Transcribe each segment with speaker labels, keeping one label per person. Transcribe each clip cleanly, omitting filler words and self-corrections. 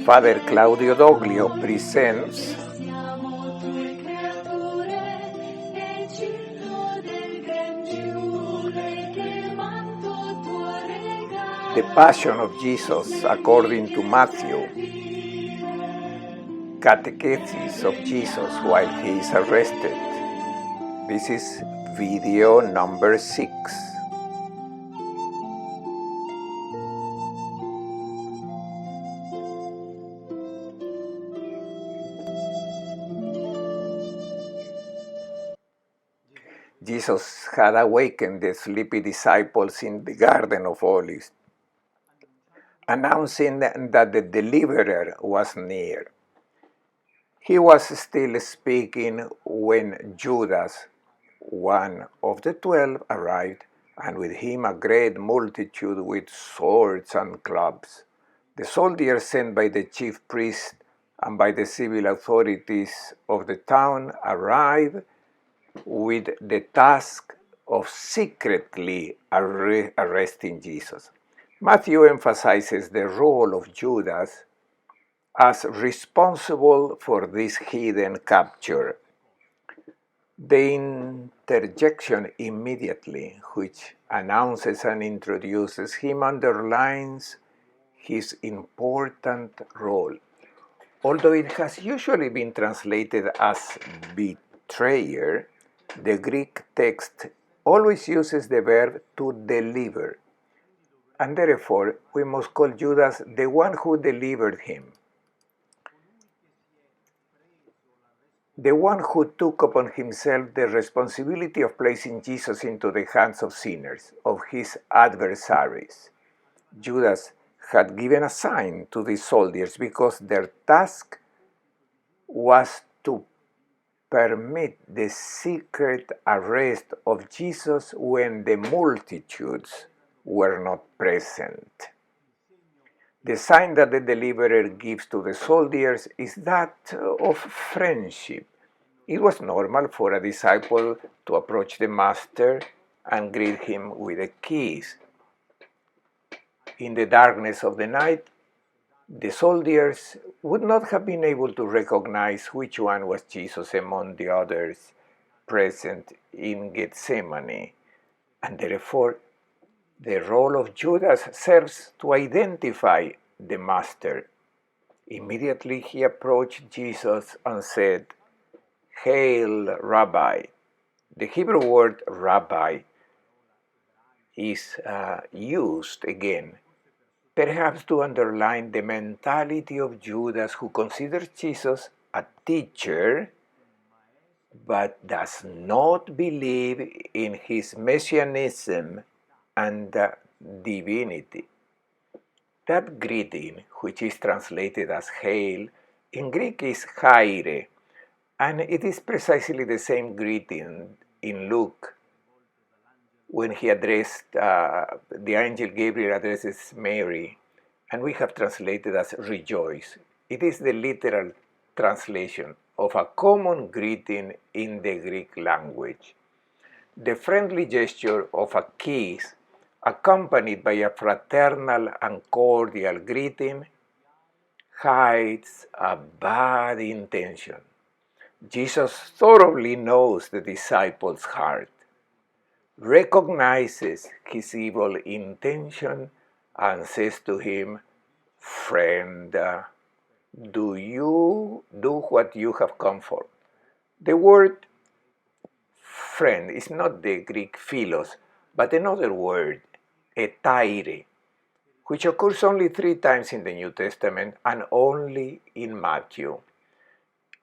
Speaker 1: Father Claudio Doglio presents The Passion of Jesus according to Matthew, Catechesis of Jesus while he is arrested. This is video number 6. Jesus had awakened the sleepy disciples in the Garden of Olives, announcing that the Deliverer was near. He was still speaking when Judas, one of the 12, arrived, and with him a great multitude with swords and clubs. The soldiers sent by the chief priest and by the civil authorities of the town arrived with the task of secretly arresting Jesus. Matthew emphasizes the role of Judas as responsible for this hidden capture. The interjection immediately, which announces and introduces him, underlines his important role. Although it has usually been translated as betrayer, the Greek text always uses the verb to deliver, and therefore we must call Judas the one who delivered him, the one who took upon himself the responsibility of placing Jesus into the hands of sinners, of his adversaries. Judas had given a sign to the soldiers because their task was to permit the secret arrest of Jesus when the multitudes were not present. The sign that the deliverer gives to the soldiers is that of friendship. It was normal for a disciple to approach the master and greet him with a kiss. In the darkness of the night, the soldiers would not have been able to recognize which one was Jesus among the others present in Gethsemane, and therefore the role of Judas serves to identify the master. Immediately he approached Jesus and said, "Hail, Rabbi." The Hebrew word rabbi is used again, perhaps to underline the mentality of Judas, who considers Jesus a teacher but does not believe in his messianism and divinity. That greeting, which is translated as hail, in Greek is chaire, and it is precisely the same greeting in Luke when he addressed, the angel Gabriel addresses Mary, and we have translated as rejoice. It is the literal translation of a common greeting in the Greek language. The friendly gesture of a kiss, accompanied by a fraternal and cordial greeting, hides a bad intention. Jesus thoroughly knows the disciple's heart, recognizes his evil intention, and says to him, "Friend, do you do what you have come for?" The word friend is not the Greek philos, but another word, etaire, which occurs only 3 times in the New Testament and only in Matthew.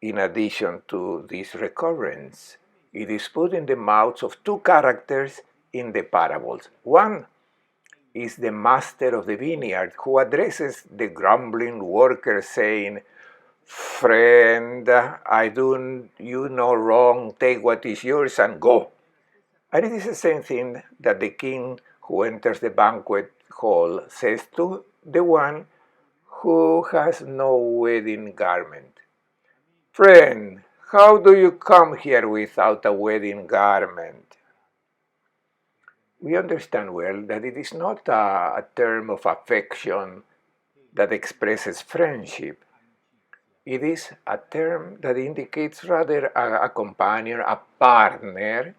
Speaker 1: In addition to this recurrence, it is put in the mouths of 2 characters in the parables. One is the master of the vineyard, who addresses the grumbling worker saying, "Friend, I do you no wrong, take what is yours and go." And it is the same thing that the king who enters the banquet hall says to the one who has no wedding garment. "Friend, how do you come here without a wedding garment?" We understand well that it is not a term of affection that expresses friendship. It is a term that indicates rather a companion, a partner,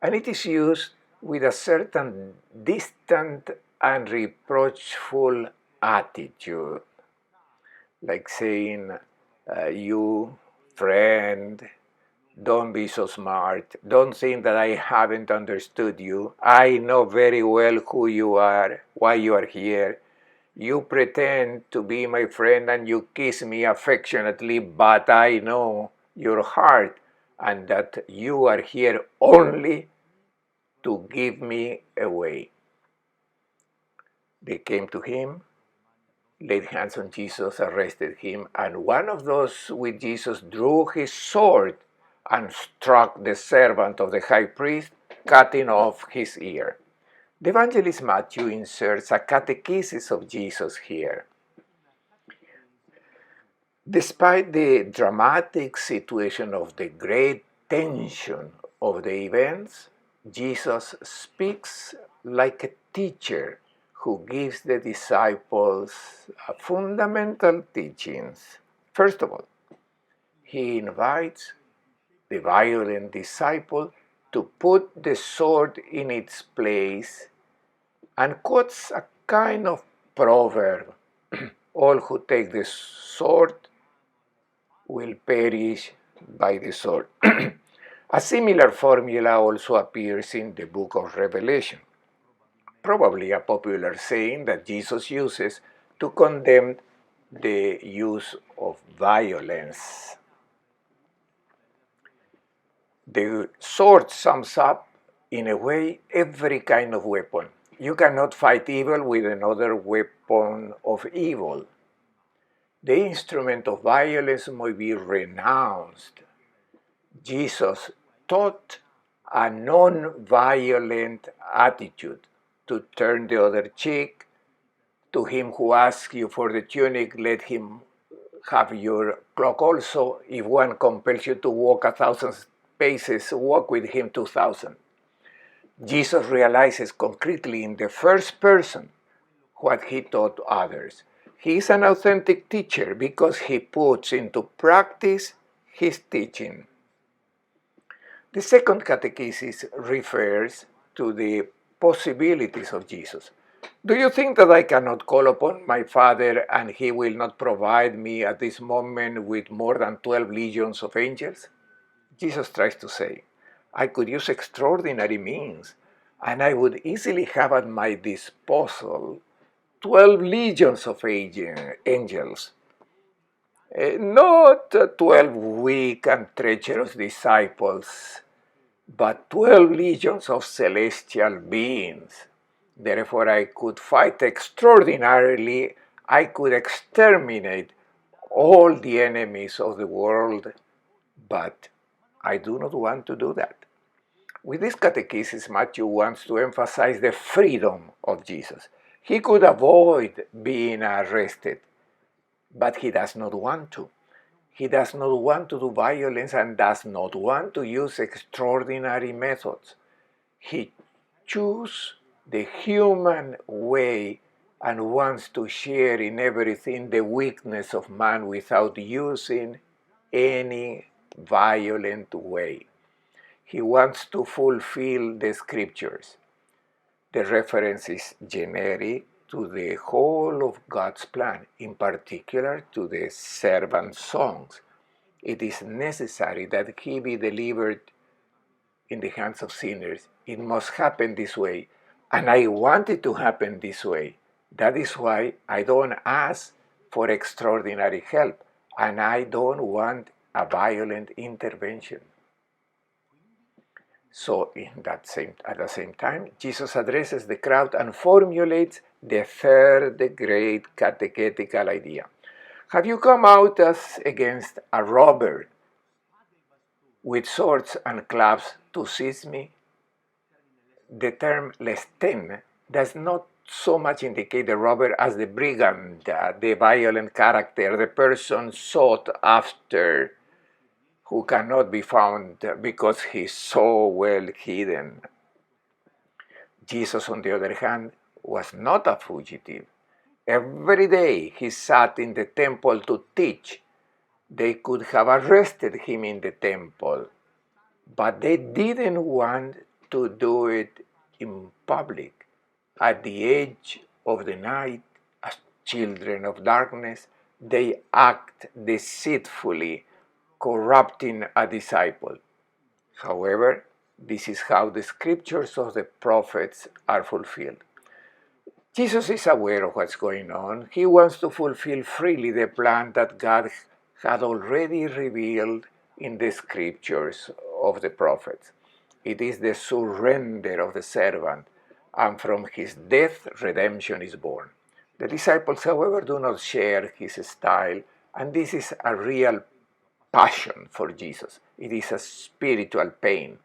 Speaker 1: and it is used with a certain distant and reproachful attitude, like saying, you, friend, don't be so smart. Don't think that I haven't understood you. I know very well who you are, why you are here. You pretend to be my friend and you kiss me affectionately, but I know your heart and that you are here only to give me away. They came to him, laid hands on Jesus, arrested him, and one of those with Jesus drew his sword and struck the servant of the high priest, cutting off his ear. The evangelist Matthew inserts a catechesis of Jesus here. Despite the dramatic situation of the great tension of the events, Jesus speaks like a teacher who gives the disciples fundamental teachings. First of all, he invites the violent disciple to put the sword in its place and quotes a kind of proverb: all who take the sword will perish by the sword. A similar formula also appears in the book of Revelation, probably a popular saying that Jesus uses to condemn the use of violence. The sword sums up, in a way, every kind of weapon. You cannot fight evil with another weapon of evil. The instrument of violence may be renounced. Jesus taught a non-violent attitude, to turn the other cheek. To him who asks you for the tunic, let him have your cloak also. If one compels you to walk 1,000 paces, walk with him 2,000. Jesus realizes concretely in the first person what he taught others. He is an authentic teacher because he puts into practice his teaching. The second catechesis refers to the possibilities of Jesus. Do you think that I cannot call upon my Father and he will not provide me at this moment with more than 12 legions of angels? Jesus tries to say, I could use extraordinary means and I would easily have at my disposal 12 legions of angels. Not 12 weak and treacherous disciples, but 12 legions of celestial beings. Therefore, I could fight extraordinarily. I could exterminate all the enemies of the world, but I do not want to do that. With this catechesis, Matthew wants to emphasize the freedom of Jesus. He could avoid being arrested, but he does not want to. He does not want to do violence and does not want to use extraordinary methods. He chooses the human way and wants to share in everything the weakness of man without using any violent way. He wants to fulfill the scriptures. The reference is generic to the whole of God's plan, in particular to the servant songs. It is necessary that he be delivered in the hands of sinners. It must happen this way. And I want it to happen this way. That is why I don't ask for extraordinary help. And I don't want a violent intervention. So at the same time, Jesus addresses the crowd and formulates the third great catechetical idea. Have you come out as against a robber with swords and clubs to seize me? The term lesten does not so much indicate the robber as the brigand, the violent character, the person sought after, who cannot be found because he is so well hidden. Jesus, on the other hand, was not a fugitive. Every day he sat in the temple to teach. They could have arrested him in the temple, but they didn't want to do it in public. At the edge of the night, as children of darkness, they act deceitfully, corrupting a disciple. However, this is how the scriptures of the prophets are fulfilled. Jesus is aware of what's going on. He wants to fulfill freely the plan that God had already revealed in the scriptures of the prophets. It is the surrender of the servant, and from his death, redemption is born. The disciples, however, do not share his style, and this is a real passion for Jesus. It is a spiritual pain.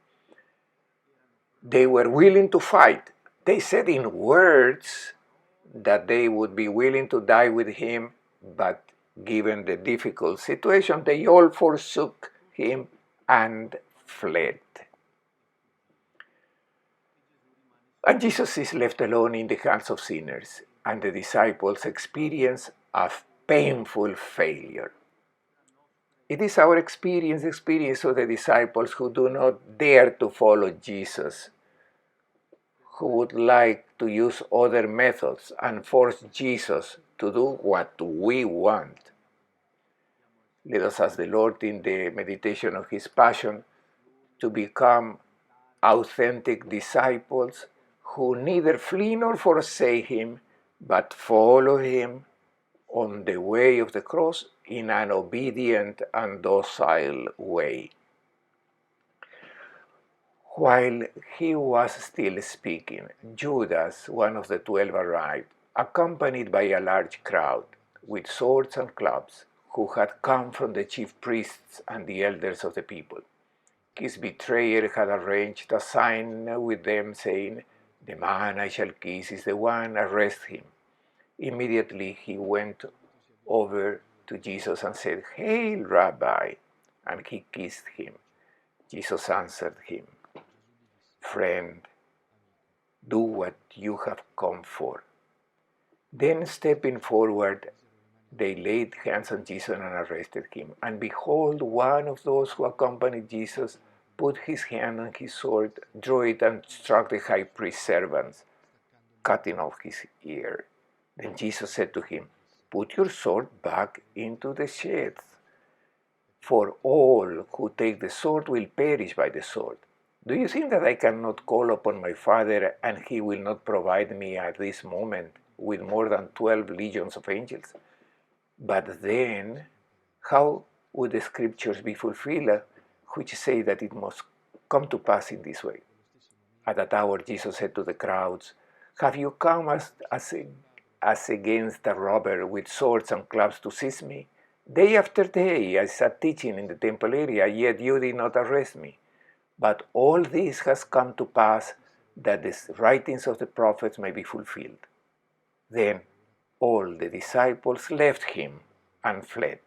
Speaker 1: They were willing to fight. They said in words that they would be willing to die with him, but given the difficult situation, they all forsook him and fled. And Jesus is left alone in the hands of sinners, and the disciples experience a painful failure. It is our experience of the disciples who do not dare to follow Jesus, who would like to use other methods and force Jesus to do what we want. Let us ask the Lord in the meditation of his passion to become authentic disciples who neither flee nor forsake him, but follow him on the way of the cross in an obedient and docile way. While he was still speaking, Judas, one of the 12, arrived, accompanied by a large crowd, with swords and clubs, who had come from the chief priests and the elders of the people. His betrayer had arranged a sign with them saying, "The man I shall kiss is the one, arrest him." Immediately he went over to Jesus and said, "Hail, Rabbi!" and he kissed him. Jesus answered him, "Friend, do what you have come for." Then stepping forward, they laid hands on Jesus and arrested him. And behold, one of those who accompanied Jesus put his hand on his sword, drew it, and struck the high priest's servants, cutting off his ear. Then Jesus said to him, "Put your sword back into the sheath, for all who take the sword will perish by the sword. Do you think that I cannot call upon my Father, and he will not provide me at this moment with more than 12 legions of angels? But then, how would the scriptures be fulfilled, which say that it must come to pass in this way?" At that hour Jesus said to the crowds, "Have you come as against a robber with swords and clubs to seize me? Day after day I sat teaching in the temple area, yet you did not arrest me. But all this has come to pass that the writings of the prophets may be fulfilled." Then all the disciples left him and fled.